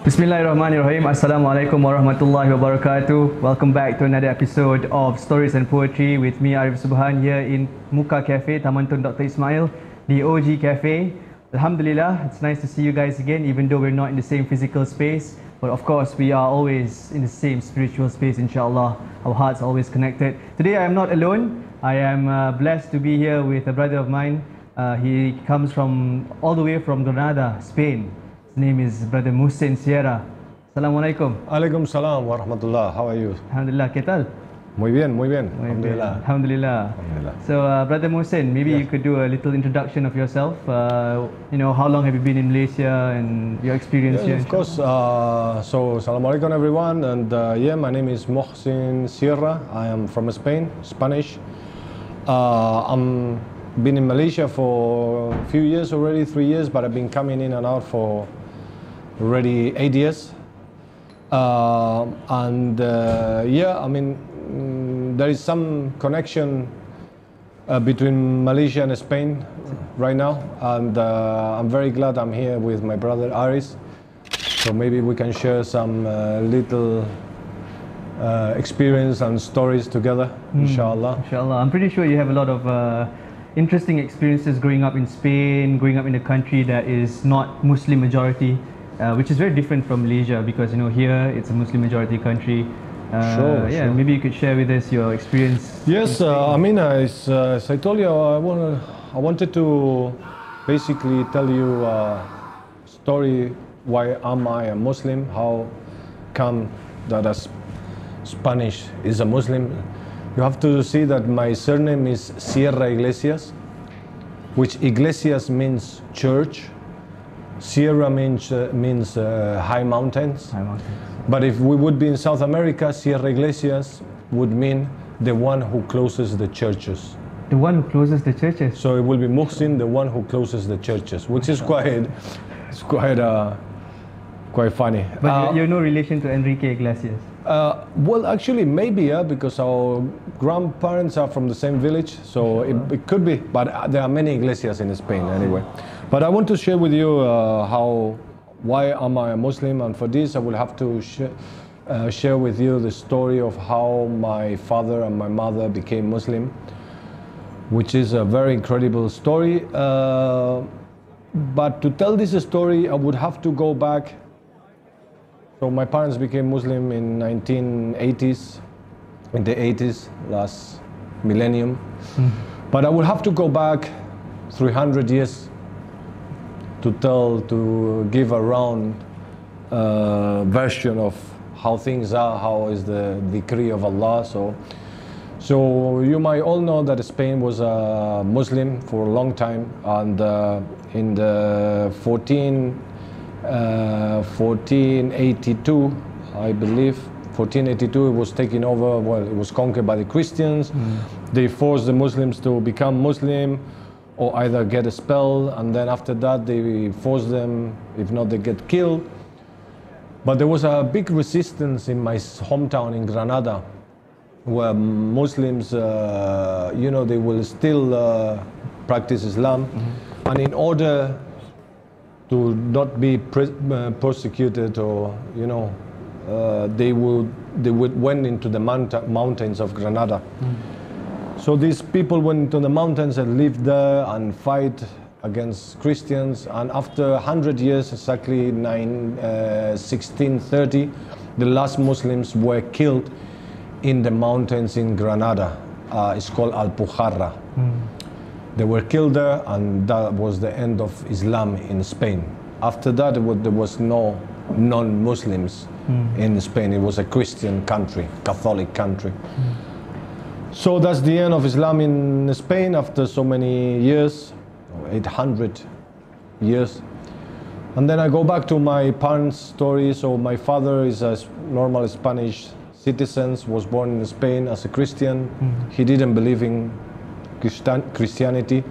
Bismillahirrahmanirrahim. Assalamualaikum warahmatullahi wabarakatuh. Welcome back to another episode of Stories and Poetry with me, Arief Subhan, here in Muka Cafe, Taman Tun Dr. Ismail, the OG Cafe. Alhamdulillah, it's nice to see you guys again, even though we're not in the same physical space. But of course, we are always in the same spiritual space, inshallah. Our hearts are always connected. Today, I am not alone. I am blessed to be here with a brother of mine. He comes from all the way from Granada, Spain. His name is Brother Muhsin Sierra. Assalamualaikum. Alaikum salam wa rahmatullah. How are you? Alhamdulillah, ¿qué tal? Muy bien, muy bien. Alhamdulillah. Alhamdulillah. Alhamdulillah. So, Brother Muhsin, maybe you could do a little introduction of yourself. You know, how long have you been in Malaysia and your experience here? Of course. So, Assalamualaikum everyone. And yeah, my name is Muhsin Sierra. I am from Spain, Spanish. I'm been in Malaysia for a few years already, 3 years, but I've been coming in and out for already 8 years. Yeah, I mean, there is some connection between Malaysia and Spain right now, and I'm very glad I'm here with my brother Arief. So maybe we can share some little experience and stories together, inshallah. Inshallah. I'm pretty sure you have a lot of interesting experiences growing up in Spain, growing up in a country that is not Muslim majority, which is very different from Malaysia, because you know here it's a Muslim majority country. Sure. Maybe you could share with us your experience. Yes, I mean, as I told you, I wanted to basically tell you a story. Why am I a Muslim? How come that as Spanish is a Muslim? You have to see that my surname is Sierra Iglesias, which Iglesias means church. Sierra means high mountains. High mountains. But if we would be in South America, Sierra Iglesias would mean the one who closes the churches. The one who closes the churches. So it will be Muhsin, the one who closes the churches, which is quite funny. But you're no relation to Enrique Iglesias. Well, actually, maybe, because our grandparents are from the same village, so it could be. But there are many Iglesias in Spain anyway. But I want to share with you why am I a Muslim, and for this I will have to share with you the story of how my father and my mother became Muslim, which is a very incredible story. But to tell this story, I would have to go back. So my parents became Muslim in 1980s, in the 80s, last millennium. But I would have to go back 300 years to give a round version of how things are, how is the decree of Allah. So you might all know that Spain was a Muslim for a long time, and in the 1482, I believe, 1482, it was taken over, well, it was conquered by the Christians. They forced the Muslims to become Muslim or either get expelled, and then after that they forced them, if not they get killed. But there was a big resistance in my hometown in Granada, where Muslims, you know, they will still practice Islam, and in order to not be persecuted, or you know, they went into the mountains of Granada. So these people went into the mountains and lived there and fight against Christians. And after 100 years, exactly 1630, the last Muslims were killed in the mountains in Granada. It's called Alpujarra. They were killed there, and that was the end of Islam in Spain. After that, there was no non-Muslims in Spain. It was a Christian country, Catholic country. So that's the end of Islam in Spain after so many years, 800 years. And then I go back to my parents' story. So my father is a normal Spanish citizen, was born in Spain as a Christian. He didn't believe in Christianity.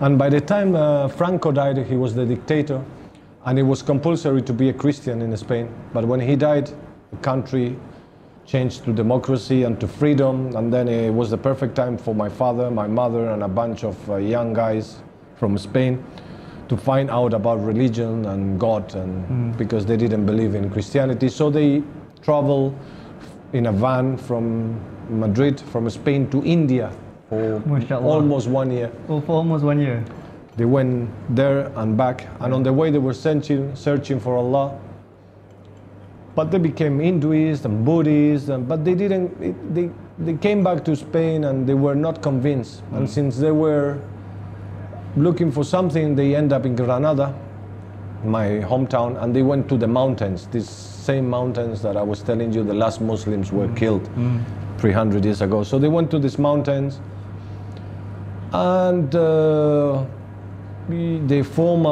And by the time Franco died, he was the dictator, and it was compulsory to be a Christian in Spain. But when he died, the country changed to democracy and to freedom, and then it was the perfect time for my father, my mother, and a bunch of young guys from Spain to find out about religion and God, and because they didn't believe in Christianity. So they traveled in a van from Madrid, from Spain to India for almost 1 year. Oh, for almost 1 year. They went there and back, and on the way they were searching for Allah. But they became Hinduists and Buddhists, but they didn't. They came back to Spain and they were not convinced. And since they were looking for something, they end up in Granada, my hometown, and they went to the mountains. These same mountains that I was telling you the last Muslims were killed 300 years ago. So they went to these mountains, and they form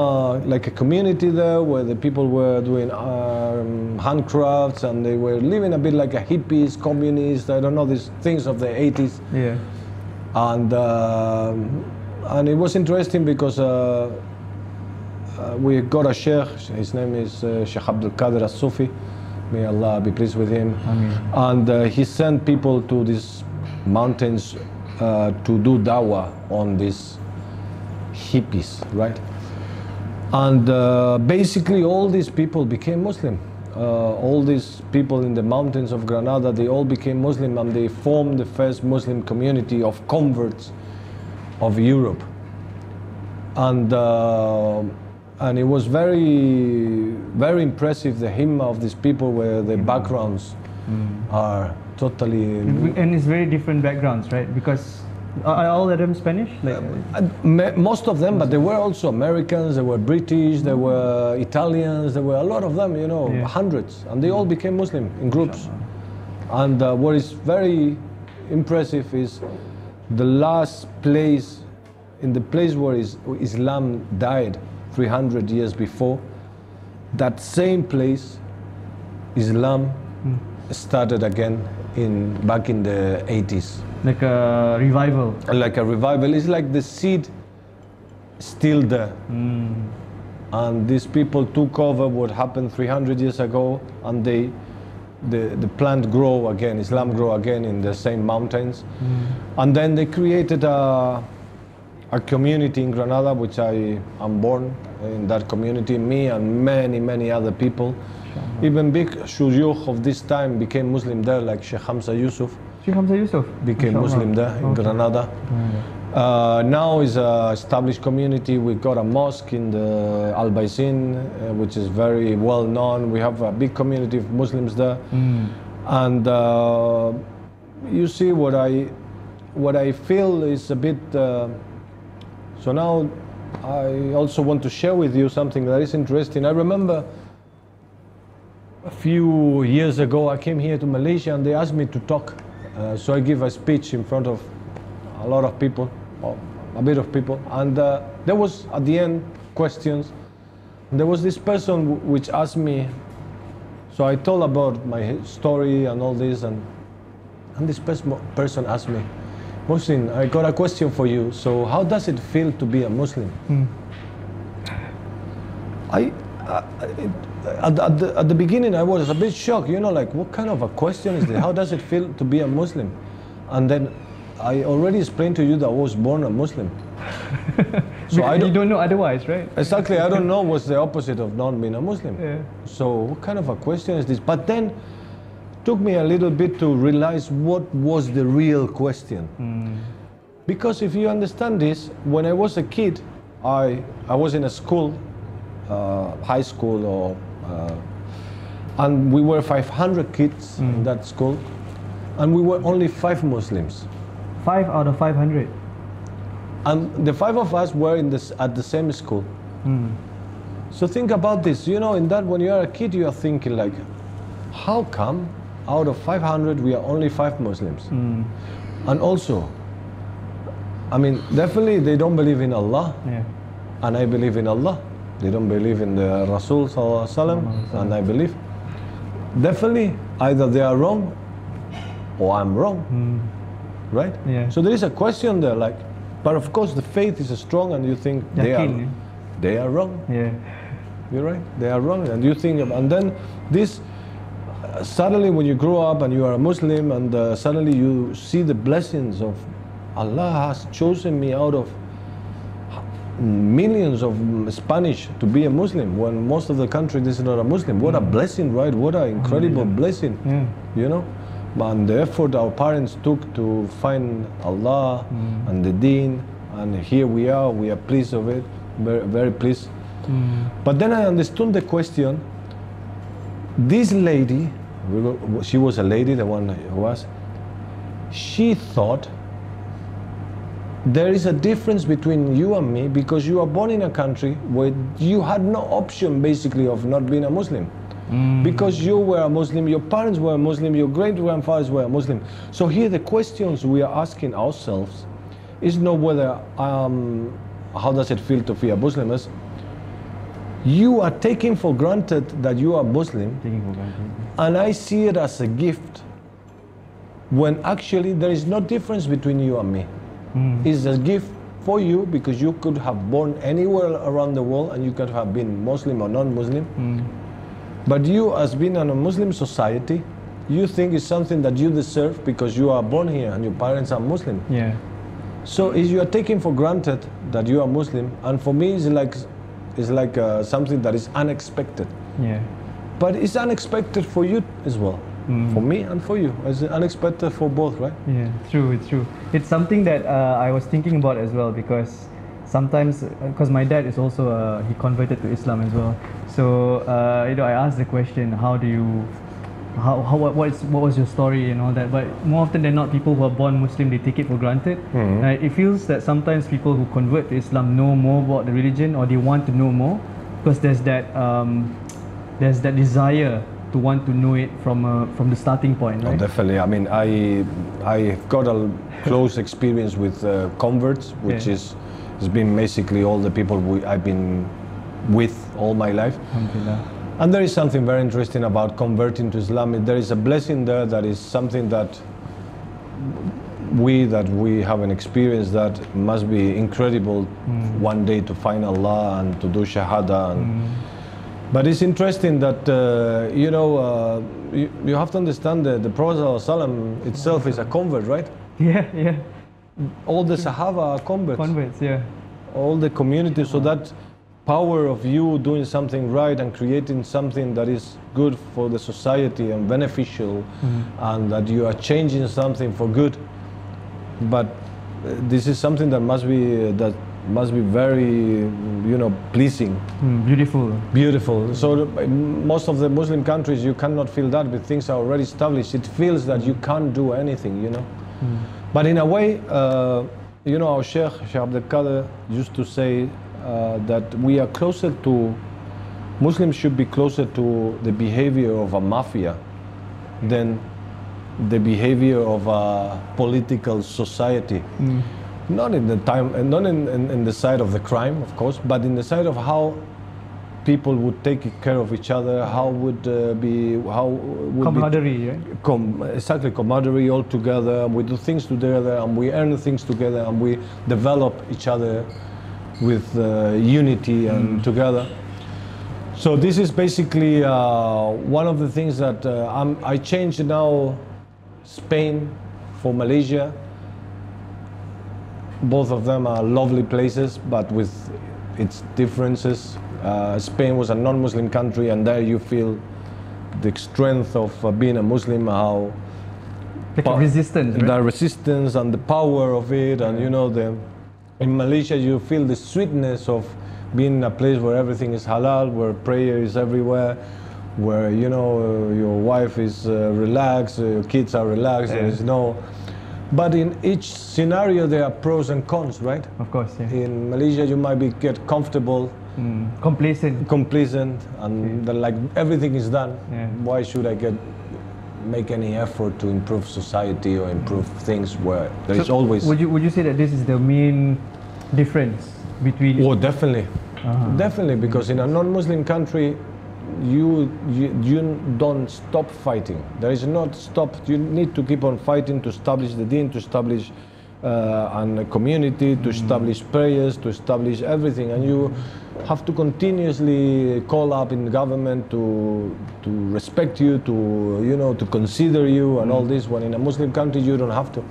like a community there where the people were doing handcrafts, and they were living a bit like a hippies, communists, I don't know, these things of the 80s. Yeah. And it was interesting because we got a sheikh, his name is Sheikh Abdul Qadir al-Sufi, may Allah be pleased with him. Ameen. And he sent people to these mountains to do dawah on these hippies, right? And basically all these people became Muslim. All these people in the mountains of Granada, they all became Muslim, and they formed the first Muslim community of converts of Europe. And it was very, very impressive, the himma of these people, where the backgrounds are totally... And it's very different backgrounds, right? Because are all of them Spanish? Like, most of them, but there were also Americans, there were British, there were Italians, there were a lot of them, you know, hundreds. And they all became Muslim in groups. And what is very impressive is the last place, in the place where Islam died 300 years before, that same place, Islam started again back in the 80s. like a revival. Like a revival. It's like the seed still there. And these people took over what happened 300 years ago, and the plant grow again, Islam grow again in the same mountains. And then they created a community in Granada, which I am born in that community, me and many other people. Even big shuyukh of this time became Muslim there, like Sheikh Hamza Yusuf. Sheikh Hamza Yusuf became Muslim there in Granada. Now is an established community. We got a mosque in the Al Baisin, which is very well known. We have a big community of Muslims there. And you see what I feel is a bit. So now I also want to share with you something that is interesting. I remember a few years ago I came here to Malaysia and they asked me to talk. So I give a speech in front of a lot of people, or a bit of people, and there was at the end questions. And there was this person which asked me, so I told about my story and all this, and this person asked me, Muslim, I got a question for you. So how does it feel to be a Muslim? At the beginning I was a bit shocked, you know, like what kind of a question is this? How does it feel to be a Muslim? And then I already explained to you that I was born a Muslim. So you don't know otherwise, right? Exactly, I don't know what's the opposite of not being a Muslim. So what kind of a question is this? But then it took me a little bit to realize what was the real question. Because if you understand this, when I was a kid, I was in a school, high school, and we were 500 kids in that school, and we were only 5 Muslims. 5 out of 500. And the 5 of us were at the same school. So think about this, you know, in that when you are a kid, you are thinking like, how come out of 500 we are only 5 Muslims? And also, I mean, definitely they don't believe in Allah, and I believe in Allah. They don't believe in the Rasul Sallallahu Alaihi Wasallam, and I believe. Definitely, either they are wrong or I'm wrong, right? So there is a question there, like, but of course the faith is strong, and you think they are wrong. You're right, they are wrong, and you think, and then this suddenly when you grow up and you are a Muslim, and suddenly you see the blessings of Allah has chosen me out of millions of Spanish to be a Muslim when most of the country is not a Muslim. What a blessing, right? What an incredible blessing, you know? And the effort our parents took to find Allah and the Deen, and here we are pleased of it, very, very pleased. But then I understood the question. This lady, she was a lady, the one who was, she thought there is a difference between you and me because you are born in a country where you had no option basically of not being a Muslim. Because you were a Muslim, your parents were a Muslim, your great-grandfathers were a Muslim. So here the questions we are asking ourselves is not whether, how does it feel to be a Muslim? Is you are taking for granted that you are Muslim, and I see it as a gift, when actually there is no difference between you and me. It's a gift for you because you could have born anywhere around the world and you could have been Muslim or non-Muslim. But you, as being in a Muslim society, you think it's something that you deserve because you are born here and your parents are Muslim. Yeah. So you are taking for granted that you are Muslim, and for me it's like something that is unexpected. Yeah. But it's unexpected for you as well. For me and for you. It's unexpected for both, right? Yeah, true, it's true. It's something that I was thinking about as well, because sometimes, because my dad is also, he converted to Islam as well. So, you know, I asked the question, how do you, what was your story and all that, but more often than not, people who are born Muslim, they take it for granted. It feels that sometimes people who convert to Islam know more about the religion, or they want to know more, because there's that desire to want to know it from the starting point, right? Oh, definitely. I mean, I got a close experience with converts, which has been basically all the people I've been with all my life. And there is something very interesting about converting to Islam. There is a blessing there that is something that we have an experience that must be incredible one day to find Allah and to do Shahada. But it's interesting that, you know, you have to understand that the Prophet ﷺ itself is a convert, right? Yeah, yeah. All the Sahaba are converts. Converts, yeah. All the community, so that power of you doing something right and creating something that is good for the society and beneficial, and that you are changing something for good. But this is something that must be very, you know, pleasing. Beautiful. Beautiful. So most of the Muslim countries, you cannot feel that, but things are already established. It feels that you can't do anything, you know. But in a way, you know, our Sheikh Abdul Qadir used to say that we are closer to, Muslims should be closer to the behavior of a mafia than the behavior of a political society. Not in the time, not in the side of the crime, of course, but in the side of how people would take care of each other, how would camaraderie, right? Exactly, camaraderie all together. We do things together, and we earn things together, and we develop each other with unity and together. So this is basically one of the things that I changed now. Spain for Malaysia. Both of them are lovely places, but with its differences. Spain was a non-Muslim country, and there you feel the strength of being a Muslim, how resistance, right? The resistance and the power of it, and you know, in Malaysia you feel the sweetness of being in a place where everything is halal, where prayer is everywhere, where, you know, your wife is relaxed, your kids are relaxed, there is no. But in each scenario there are pros and cons, right? Of course, yeah. In Malaysia you might get comfortable, complacent, and then, like, everything is done. Why should I make any effort to improve society or improve things where there is always... Would you say that this is the main difference between... Oh, definitely. Definitely, because in a non-Muslim country you don't stop fighting. There is not stop. You need to keep on fighting to establish the deen, to establish a community, to establish prayers, to establish everything, and you have to continuously call up in government to respect you, to, you know, to consider you and all this. When in a Muslim country you don't have to.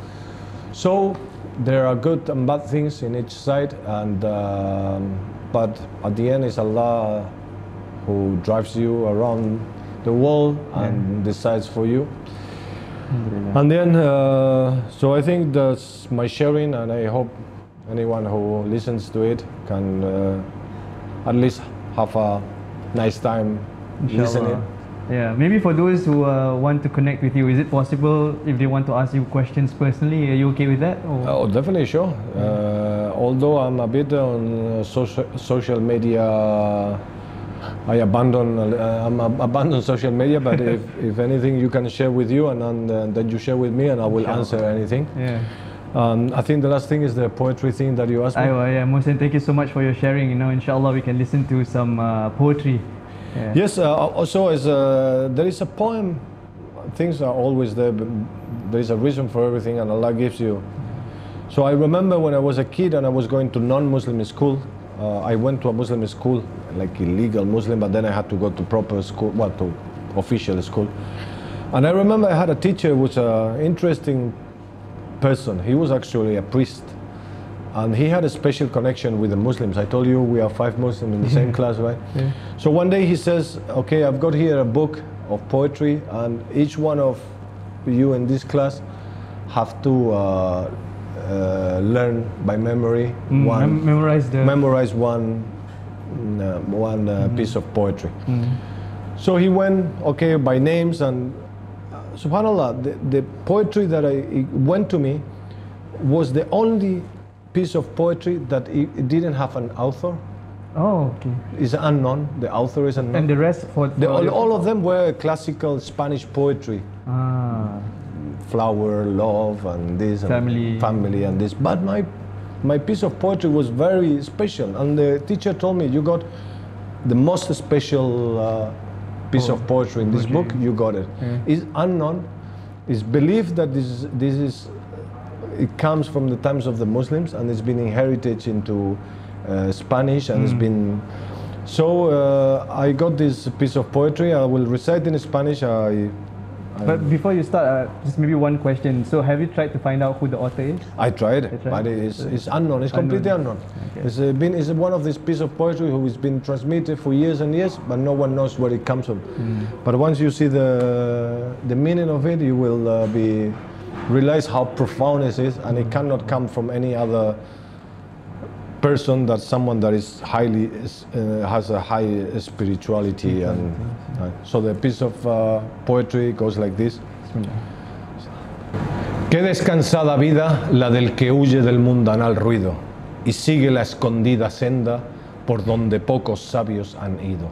So there are good and bad things in each side, and but at the end, it's Allah who drives you around the world and decides for you. And then, so I think that's my sharing, and I hope anyone who listens to it can at least have a nice time listening. Yeah, maybe for those who want to connect with you, is it possible if they want to ask you questions personally? Are you okay with that? Or? Oh, definitely, sure. Although I'm a bit on social media, I abandon social media. But if anything, you can share with you, and then you share with me, and I will answer anything. Yeah. I think the last thing is the poetry thing that you asked me. Yeah, Mohsen, thank you so much for your sharing. You know, inshallah, we can listen to some poetry. Yeah. Yes, also as there is a poem, things are always there, but there is a reason for everything, and Allah gives you. So I remember when I was a kid and I was going to non-Muslim school, I went to a Muslim school, like illegal Muslim, but then I had to go to proper school, well, to official school. And I remember I had a teacher who was an interesting person. He was actually a priest. And he had a special connection with the Muslims. I told you we are 5 Muslims in the same class, right? Yeah. So one day he says, okay, I've got here a book of poetry, and each one of you in this class have to learn by memory memorize one piece of poetry. So he went, okay, by names, and subhanallah, the poetry that it went to me was the only piece of poetry that it didn't have an author. Oh, okay. It's unknown. The author is unknown. And the rest all of them were classical Spanish poetry. Flower, love, and this, and family, and this. But my piece of poetry was very special, and the teacher told me, you got the most special piece of poetry in this book. You got it. It's unknown. It's believed that this is. It comes from the times of the Muslims, and it's been inherited into Spanish, and it's been. So I got this piece of poetry. I will recite in Spanish. But before you start, just maybe one question. So have you tried to find out who the author is? I tried, but it's unknown. It's completely unknown. Okay. It's one of these pieces of poetry who has been transmitted for years and years, but no one knows where it comes from. But once you see the meaning of it, you will realize how profound it is, and it cannot come from any other person than someone that is highly has a high spirituality. And so the piece of poetry goes like this. Qué descansada vida la del que huye del mundanal ruido y sigue la escondida senda por donde pocos sabios han ido.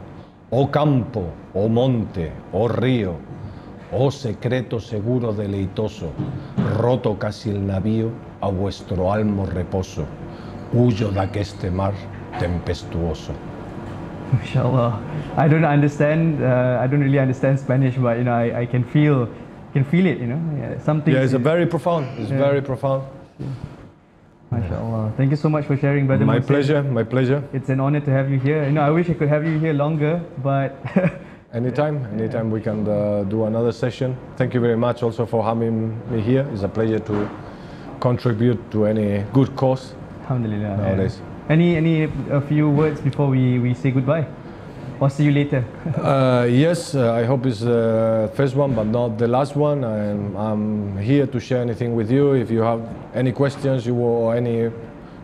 Oh campo, oh monte, oh río, oh secreto seguro deleitoso, roto casi el navío a vuestro almo reposo, huyo d'aqueste mar tempestuoso. Mashallah. I don't understand. I don't really understand Spanish, but you know, I can feel it. You know, something. Yeah, it's very profound. It's very profound. Mashallah. Thank you so much for sharing, brother. My pleasure. My pleasure. It's an honor to have you here. You know, I wish I could have you here longer, but. Anytime we can do another session. Thank you very much also for having me here. It's a pleasure to contribute to any good cause. Alhamdulillah. Nowadays. A few words before we say goodbye, or see you later? Yes, I hope it's the first one, but not the last one. I'm here to share anything with you. If you have any questions or any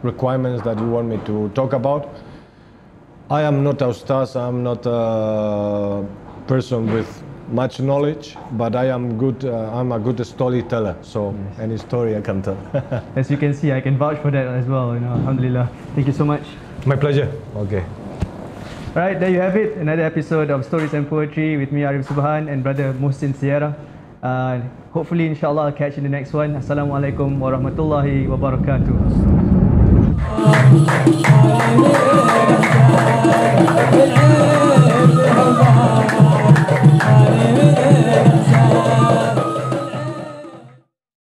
requirements that you want me to talk about. I am not a ustaz, I'm not a person with much knowledge, but I am good. I'm a good storyteller, so any story I can tell. As you can see, I can vouch for that as well. You know, alhamdulillah. Thank you so much. My pleasure. Okay. Right, there you have it. Another episode of Stories and Poetry with me, Arief Subhan, and brother Mohsen Sierra. Hopefully, inshallah, I'll catch you in the next one. Assalamualaikum warahmatullahi wabarakatuh.